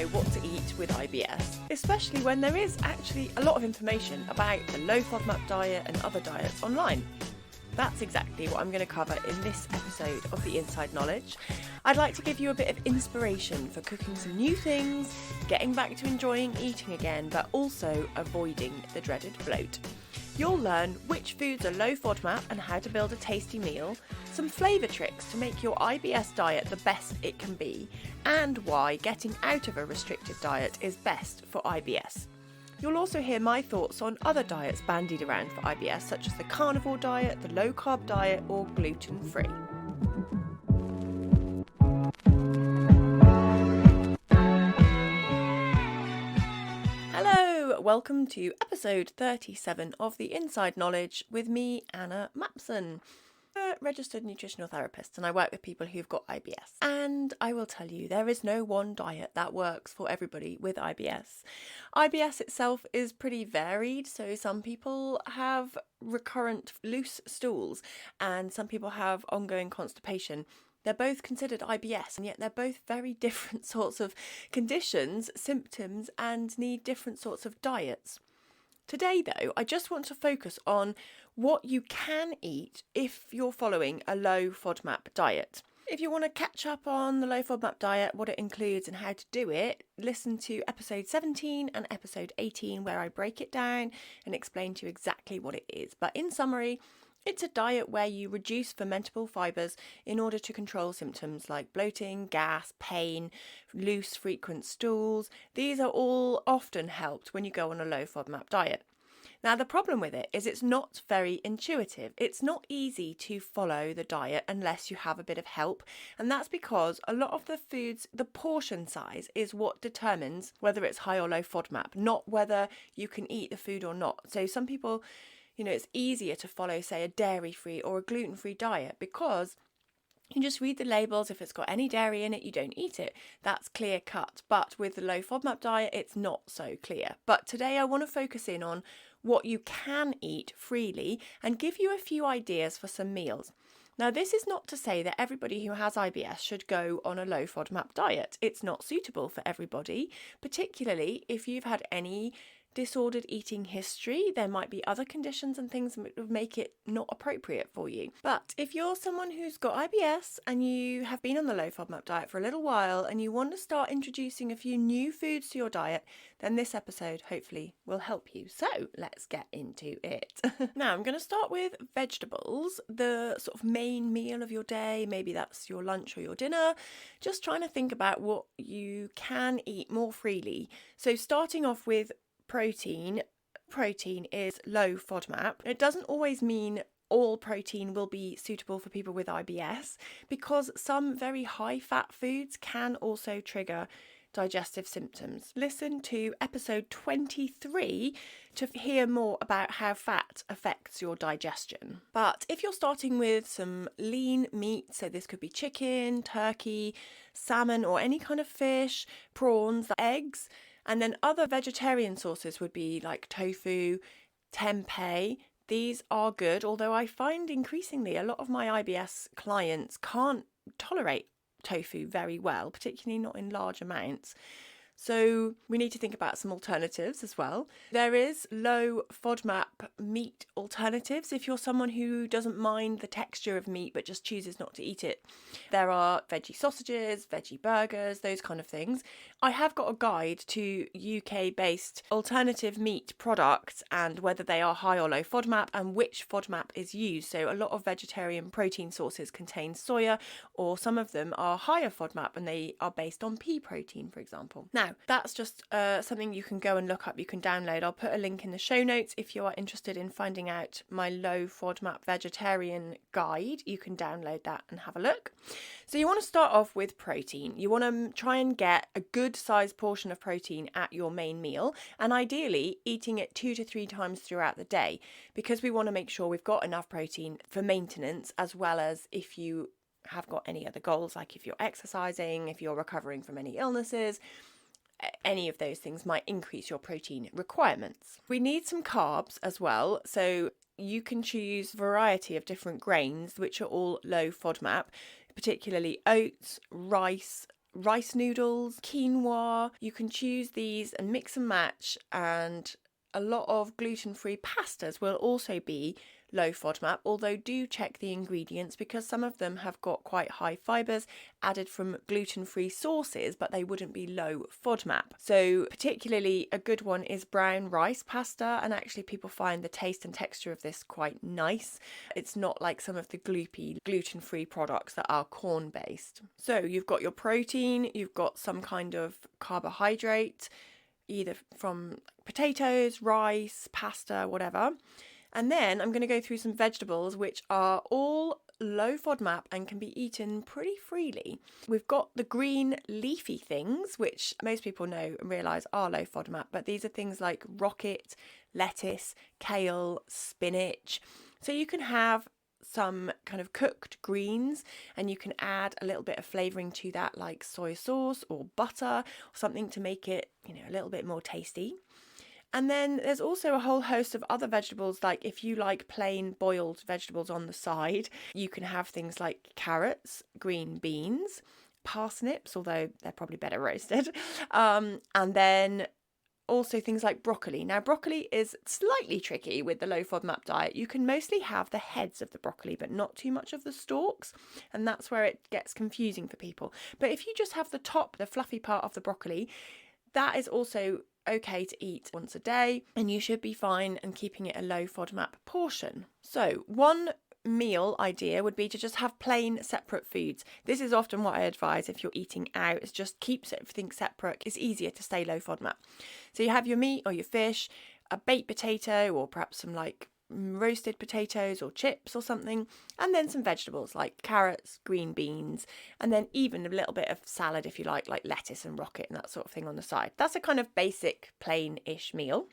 know what to eat with IBS, especially when there is actually a lot of information about the low FODMAP diet and other diets online. That's exactly what I'm going to cover in this episode of The Inside Knowledge. I'd like to give you a bit of inspiration for cooking some new things, getting back to enjoying eating again, but also avoiding the dreaded bloat. You'll learn which foods are low FODMAP and how to build a tasty meal, some flavour tricks to make your IBS diet the best it can be, and why getting out of a restricted diet is best for IBS. You'll also hear my thoughts on other diets bandied around for IBS, such as the carnivore diet, the low-carb diet, or gluten-free. Hello, welcome to episode 37 of The Inside Knowledge with me, Anna Mapson. I'm a registered nutritional therapist and I work with people who've got IBS. And I will tell you, there is no one diet that works for everybody with IBS. IBS itself is pretty varied, so some people have recurrent loose stools and some people have ongoing constipation. They're both considered IBS, and yet they're both very different sorts of conditions, symptoms, and need different sorts of diets. Today, though, I just want to focus on what you can eat if you're following a low FODMAP diet. If you want to catch up on the low FODMAP diet, what it includes and how to do it, listen to episode 17 and episode 18 where I break it down and explain to you exactly what it is. But in summary, it's a diet where you reduce fermentable fibres in order to control symptoms like bloating, gas, pain, loose, frequent stools. These are all often helped when you go on a low FODMAP diet. Now, the problem with it is it's not very intuitive. It's not easy to follow the diet unless you have a bit of help. And that's because a lot of the foods, the portion size is what determines whether it's high or low FODMAP, not whether you can eat the food or not. So some people, it's easier to follow, say, a dairy-free or a gluten-free diet because you just read the labels. If it's got any dairy in it, you don't eat it. That's clear cut. But with the low FODMAP diet, it's not so clear. But today I want to focus in on what you can eat freely and give you a few ideas for some meals. Now, this is not to say that everybody who has IBS should go on a low FODMAP diet. It's not suitable for everybody, particularly if you've had any disordered eating history. There might be other conditions and things that would make it not appropriate for you. But if you're someone who's got IBS and you have been on the low FODMAP diet for a little while and you want to start introducing a few new foods to your diet, then this episode hopefully will help you. So let's get into it. Now I'm going to start with vegetables, the sort of main meal of your day. Maybe that's your lunch or your dinner. Just trying to think about what you can eat more freely. So starting off with protein. Protein is low FODMAP. It doesn't always mean all protein will be suitable for people with IBS because some very high fat foods can also trigger digestive symptoms. Listen to episode 23 to hear more about how fat affects your digestion. But if you're starting with some lean meat, so this could be chicken, turkey, salmon, or any kind of fish, prawns, eggs, and then other vegetarian sources would be like tofu, tempeh. These are good, although I find increasingly a lot of my IBS clients can't tolerate tofu very well, particularly not in large amounts. So we need to think about some alternatives as well. There is low FODMAP meat alternatives if you're someone who doesn't mind the texture of meat but just chooses not to eat it. There are veggie sausages, veggie burgers, those kind of things. I have got a guide to UK-based alternative meat products and whether they are high or low FODMAP and which FODMAP is used. So a lot of vegetarian protein sources contain soya, or some of them are higher FODMAP and they are based on pea protein, for example. Now, that's just something you can go and look up, you can download. I'll put a link in the show notes if you are interested in finding out my low FODMAP vegetarian guide. You can download that and have a look. So you want to start off with protein. You want to try and get a good sized portion of protein at your main meal, and ideally eating it 2 to 3 times throughout the day, because we want to make sure we've got enough protein for maintenance, as well as if you have got any other goals, like if you're exercising, if you're recovering from any illnesses. Any of those things might increase your protein requirements. We need some carbs as well, so you can choose a variety of different grains which are all low FODMAP, particularly oats, rice, rice noodles, quinoa. You can choose these and mix and match, and a lot of gluten-free pastas will also be low FODMAP, although do check the ingredients because some of them have got quite high fibres added from gluten-free sources, but they wouldn't be low FODMAP. So particularly a good one is brown rice pasta, and actually people find the taste and texture of this quite nice. It's not like some of the gloopy gluten-free products that are corn-based. So you've got your protein, you've got some kind of carbohydrate, either from potatoes, rice, pasta, whatever. And then I'm going to go through some vegetables which are all low FODMAP and can be eaten pretty freely. We've got the green leafy things, which most people know and realise are low FODMAP, but these are things like rocket, lettuce, kale, spinach. So you can have some kind of cooked greens and you can add a little bit of flavouring to that, like soy sauce or butter or something to make it, a little bit more tasty. And then there's also a whole host of other vegetables, like if you like plain boiled vegetables on the side, you can have things like carrots, green beans, parsnips, although they're probably better roasted, and then also things like broccoli. Now, broccoli is slightly tricky with the low FODMAP diet. You can mostly have the heads of the broccoli, but not too much of the stalks, and that's where it gets confusing for people. But if you just have the top, the fluffy part of the broccoli, that is also okay to eat once a day, and you should be fine and keeping it a low FODMAP portion. So one meal idea would be to just have plain separate foods. This is often what I advise if you're eating out, is just keeps everything separate. It's easier to stay low FODMAP. So you have your meat or your fish, a baked potato, or perhaps some like roasted potatoes or chips or something, and then some vegetables like carrots, green beans, and then even a little bit of salad if you like lettuce and rocket and that sort of thing on the side. That's a kind of basic plain-ish meal.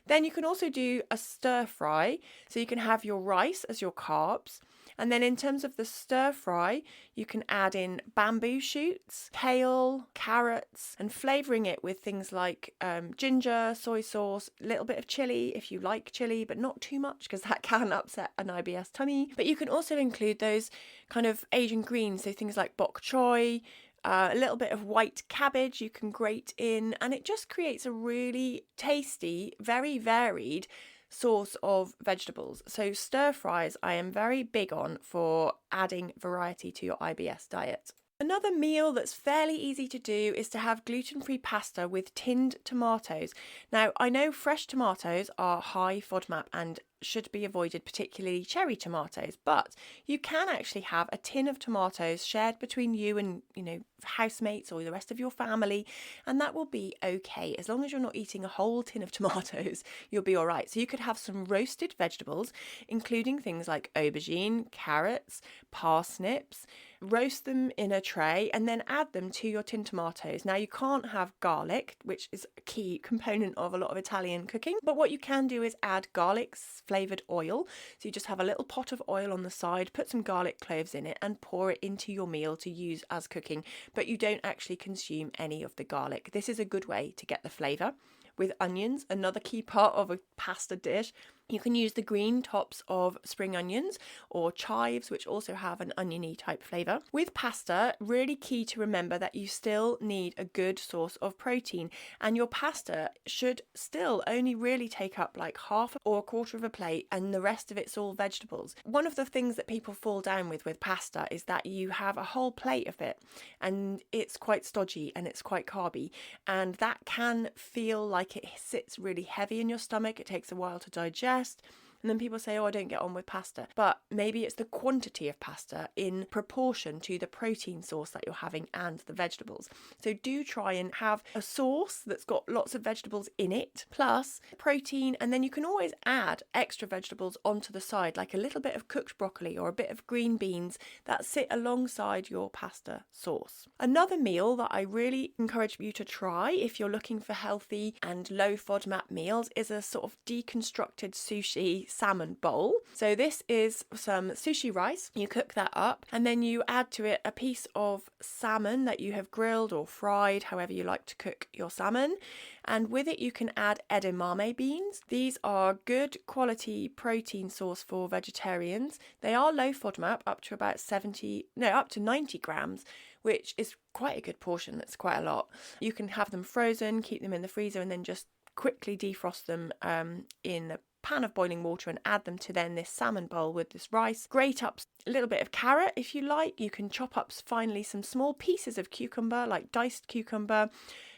Then you can also do a stir fry, so you can have your rice as your carbs. And then in terms of the stir fry, you can add in bamboo shoots, kale, carrots, and flavouring it with things like ginger, soy sauce, a little bit of chilli if you like chilli, but not too much because that can upset an IBS tummy. But you can also include those kind of Asian greens, so things like bok choy, a little bit of white cabbage you can grate in, and it just creates a really tasty, very varied source of vegetables. So stir fries I am very big on for adding variety to your IBS diet. Another meal that's fairly easy to do is to have gluten-free pasta with tinned tomatoes. Now, I know fresh tomatoes are high FODMAP and should be avoided, particularly cherry tomatoes, but you can actually have a tin of tomatoes shared between you and, housemates or the rest of your family, and that will be okay. As long as you're not eating a whole tin of tomatoes, you'll be all right. So you could have some roasted vegetables, including things like aubergine, carrots, parsnips, roast them in a tray and then add them to your tin tomatoes. Now, you can't have garlic, which is a key component of a lot of Italian cooking, but what you can do is add garlic flavoured oil. So you just have a little pot of oil on the side, put some garlic cloves in it and pour it into your meal to use as cooking, but you don't actually consume any of the garlic. This is a good way to get the flavour. With onions, another key part of a pasta dish, you can use the green tops of spring onions or chives, which also have an oniony type flavour. With pasta, really key to remember that you still need a good source of protein, and your pasta should still only really take up like half or a quarter of a plate, and the rest of it's all vegetables. One of the things that people fall down with pasta is that you have a whole plate of it and it's quite stodgy and it's quite carby, and that can feel like it sits really heavy in your stomach. It takes a while to digest. And then people say, oh, I don't get on with pasta. But maybe it's the quantity of pasta in proportion to the protein source that you're having and the vegetables. So do try and have a sauce that's got lots of vegetables in it, plus protein. And then you can always add extra vegetables onto the side, like a little bit of cooked broccoli or a bit of green beans that sit alongside your pasta sauce. Another meal that I really encourage you to try if you're looking for healthy and low FODMAP meals is a sort of deconstructed sushi salmon bowl. So this is some sushi rice. You cook that up and then you add to it a piece of salmon that you have grilled or fried, however you like to cook your salmon. And with it you can add edamame beans. These are good quality protein source for vegetarians. They are low FODMAP, up to 90 grams, which is quite a good portion. That's quite a lot. You can have them frozen, keep them in the freezer, and then just quickly defrost them in a pan of boiling water and add them to then this salmon bowl with this rice. Grate up a little bit of carrot if you like. You can chop up finally some small pieces of cucumber, like diced cucumber.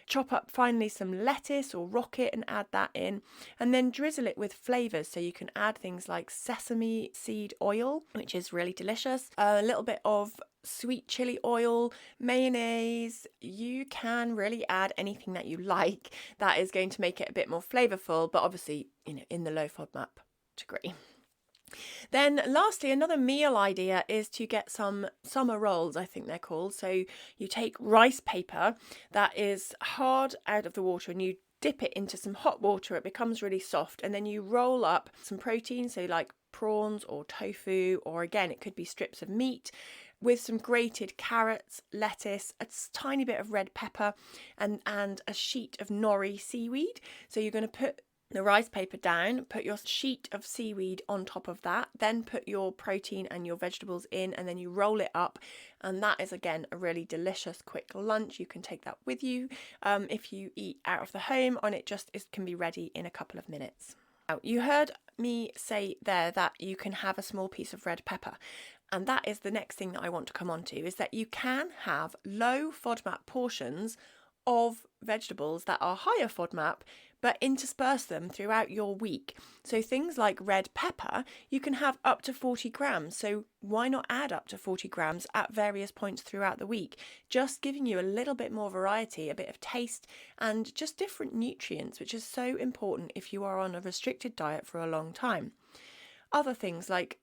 Chop up finally some lettuce or rocket and add that in, and then drizzle it with flavours. So you can add things like sesame seed oil, which is really delicious, a little bit of sweet chili oil, mayonnaise. You can really add anything that you like that is going to make it a bit more flavourful, but obviously, in the low FODMAP degree. Then lastly, another meal idea is to get some summer rolls, I think they're called. So you take rice paper that is hard out of the water and you dip it into some hot water. It becomes really soft, and then you roll up some protein, so like prawns or tofu, or again, it could be strips of meat, with some grated carrots, lettuce, a tiny bit of red pepper, and a sheet of nori seaweed. So you're going to put the rice paper down, put your sheet of seaweed on top of that, then put your protein and your vegetables in, and then you roll it up. And that is, again, a really delicious quick lunch. You can take that with you if you eat out of the home, and it just can be ready in a couple of minutes. Now, you heard me say there that you can have a small piece of red pepper. And that is the next thing that I want to come on to, is that you can have low FODMAP portions of vegetables that are higher FODMAP, but intersperse them throughout your week. So things like red pepper, you can have up to 40 grams. So why not add up to 40 grams at various points throughout the week? Just giving you a little bit more variety, a bit of taste, and just different nutrients, which is so important if you are on a restricted diet for a long time. Other things like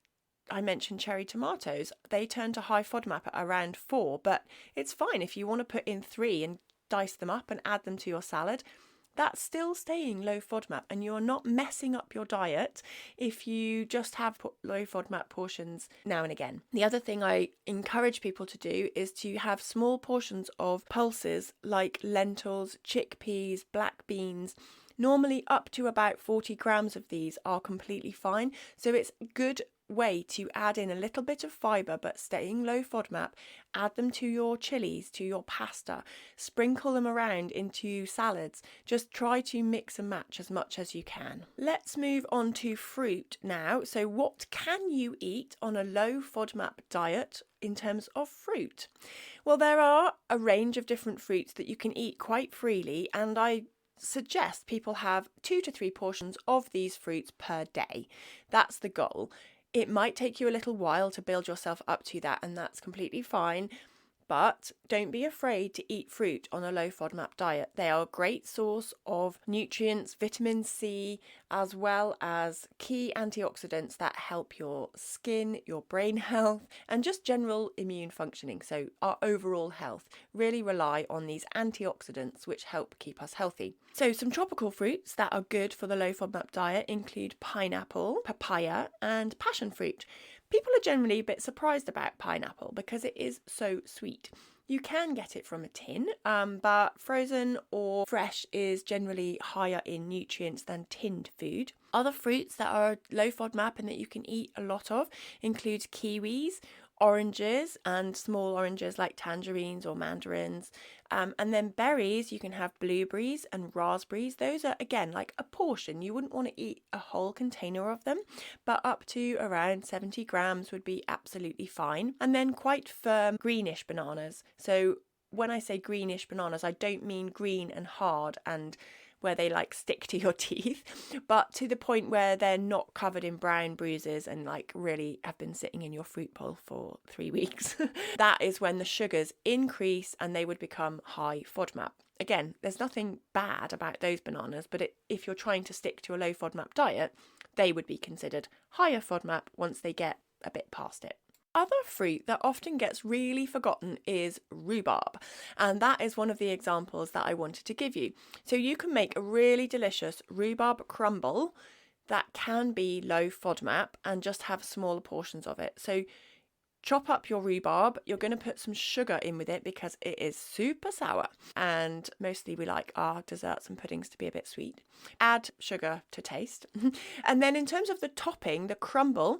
I mentioned cherry tomatoes, they turn to high FODMAP at around 4, but it's fine if you want to put in 3 and dice them up and add them to your salad. That's still staying low FODMAP, and you're not messing up your diet if you just have low FODMAP portions now and again. The other thing I encourage people to do is to have small portions of pulses like lentils, chickpeas, black beans. Normally up to about 40 grams of these are completely fine. So it's a good way to add in a little bit of fibre but staying low FODMAP. Add them to your chilies, to your pasta, sprinkle them around into salads. Just try to mix and match as much as you can. Let's move on to fruit now. So what can you eat on a low FODMAP diet in terms of fruit? Well, there are a range of different fruits that you can eat quite freely, and I suggest people have 2 to 3 portions of these fruits per day. That's the goal. It might take you a little while to build yourself up to that, and that's completely fine. But don't be afraid to eat fruit on a low FODMAP diet. They are a great source of nutrients, vitamin C, as well as key antioxidants that help your skin, your brain health, and just general immune functioning. So our overall health. Really rely on these antioxidants which help keep us healthy. So some tropical fruits that are good for the low FODMAP diet include pineapple, papaya, and passion fruit. People are generally a bit surprised about pineapple because it is so sweet. You can get it from a tin, but frozen or fresh is generally higher in nutrients than tinned food. Other fruits that are low FODMAP and that you can eat a lot of include kiwis, oranges, and small oranges like tangerines or mandarins. And then berries, you can have blueberries and raspberries. Those are, again, like a portion. You wouldn't want to eat a whole container of them, but up to around 70 grams would be absolutely fine. And then quite firm greenish bananas. So when I say greenish bananas, I don't mean green and hard and where they like stick to your teeth, but to the point where they're not covered in brown bruises and like really have been sitting in your fruit bowl for 3 weeks. That is when the sugars increase and they would become high FODMAP. Again, there's nothing bad about those bananas, but if you're trying to stick to a low FODMAP diet, they would be considered higher FODMAP once they get a bit past it. Other fruit that often gets really forgotten is rhubarb, and that is one of the examples that I wanted to give you. So you can make a really delicious rhubarb crumble that can be low FODMAP and just have smaller portions of it. So chop up your rhubarb. You're going to put some sugar in with it because it is super sour, and mostly we like our desserts and puddings to be a bit sweet. Add sugar to taste. And then in terms of the topping, the crumble,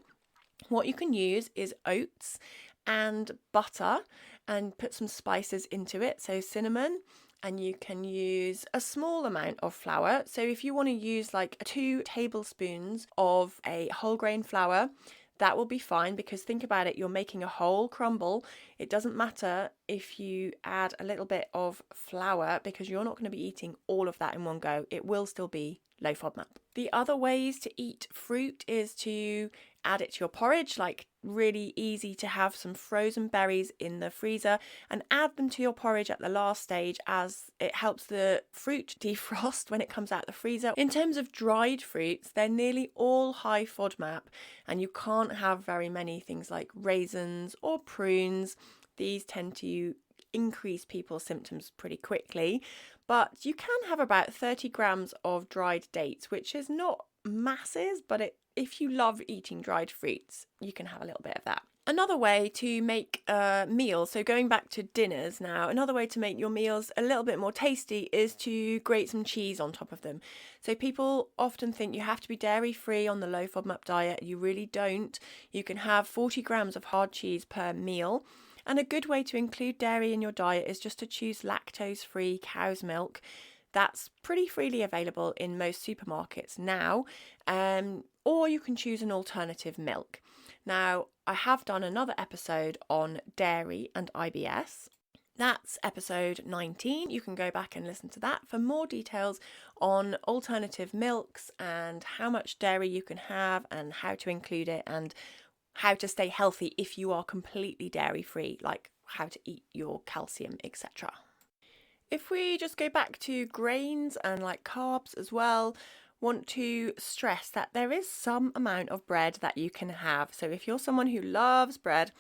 what you can use is oats and butter and put some spices into it, so cinnamon. And you can use a small amount of flour. So if you want to use like 2 tablespoons of a whole grain flour, that will be fine, because think about it, you're making a whole crumble. It doesn't matter if you add a little bit of flour, because you're not going to be eating all of that in one go. It will still be low FODMAP. The other ways to eat fruit is to add it to your porridge, like really easy to have some frozen berries in the freezer and add them to your porridge at the last stage, as it helps the fruit defrost when it comes out of the freezer. In terms of dried fruits, they're nearly all high FODMAP, and you can't have very many things like raisins or prunes. These tend to increase people's symptoms pretty quickly, but you can have about 30 grams of dried dates, which is not masses, but if you love eating dried fruits, you can have a little bit of that. Another way to make meals, so going back to dinners now, another way to make your meals a little bit more tasty is to grate some cheese on top of them. So people often think you have to be dairy free on the low FODMAP diet. You really don't. You can have 40 grams of hard cheese per meal. And a good way to include dairy in your diet is just to choose lactose-free cow's milk. That's pretty freely available in most supermarkets now, or you can choose an alternative milk. Now, I have done another episode on dairy and IBS. That's episode 19. You can go back and listen to that for more details on alternative milks and how much dairy you can have and how to include it, and how to stay healthy if you are completely dairy free, like how to eat your calcium, etc. If we just go back to grains and like carbs as well, want to stress that there is some amount of bread that you can have. So if you're someone who loves bread,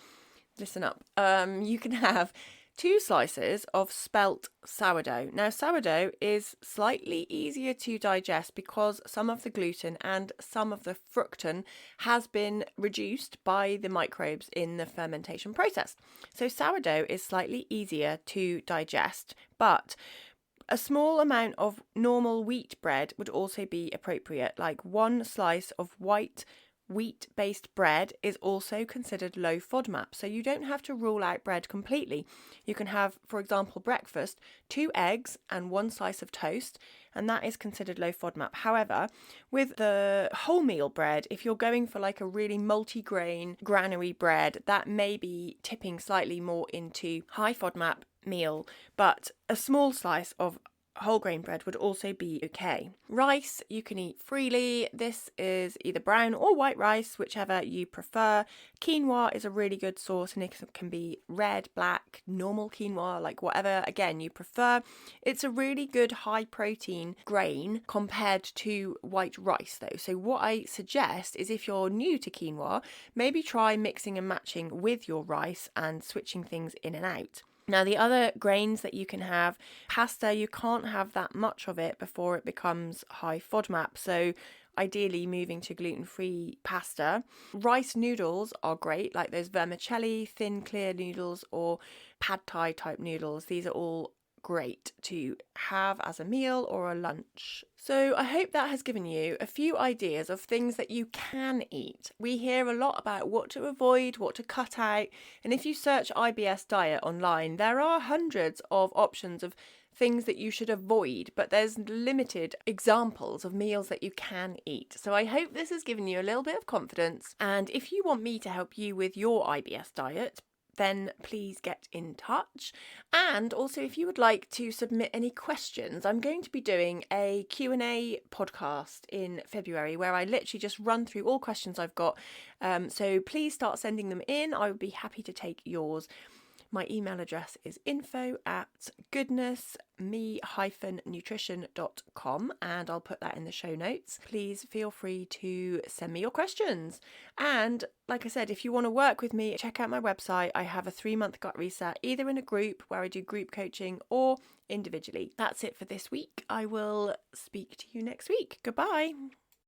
listen up. You can have 2 slices of spelt sourdough. Now, sourdough is slightly easier to digest because some of the gluten and some of the fructan has been reduced by the microbes in the fermentation process. So sourdough is slightly easier to digest, but a small amount of normal wheat bread would also be appropriate. Like 1 slice of white wheat-based bread is also considered low FODMAP, so you don't have to rule out bread completely. You can have, for example, breakfast, 2 eggs and 1 slice of toast, and that is considered low FODMAP. However, with the wholemeal bread, if you're going for like a really multi-grain granary bread, that may be tipping slightly more into high FODMAP meal, but a small slice of whole grain bread would also be okay. Rice you can eat freely. This is either brown or white rice, whichever you prefer. Quinoa is a really good source, and it can be red, black, normal quinoa, like whatever again you prefer. It's a really good high protein grain compared to white rice though. So what I suggest is, if you're new to quinoa, maybe try mixing and matching with your rice and switching things in and out. Now, the other grains that you can have, pasta, you can't have that much of it before it becomes high FODMAP. So ideally moving to gluten-free pasta. Rice noodles are great, like those vermicelli, thin clear noodles, or pad thai type noodles. These are all great to have as a meal or a lunch. So I hope that has given you a few ideas of things that you can eat. We hear a lot about what to avoid, what to cut out, and if you search IBS diet online, there are hundreds of options of things that you should avoid, but there's limited examples of meals that you can eat. So I hope this has given you a little bit of confidence, and if you want me to help you with your IBS diet, then please get in touch. And also, if you would like to submit any questions, I'm going to be doing a Q&A podcast in February where I literally just run through all questions I've got. So please start sending them in. I would be happy to take yours. My email address is info@goodnessme-nutrition.com, and I'll put that in the show notes. Please feel free to send me your questions. And like I said, if you want to work with me, check out my website. I have a 3-month gut reset, either in a group where I do group coaching or individually. That's it for this week. I will speak to you next week. Goodbye.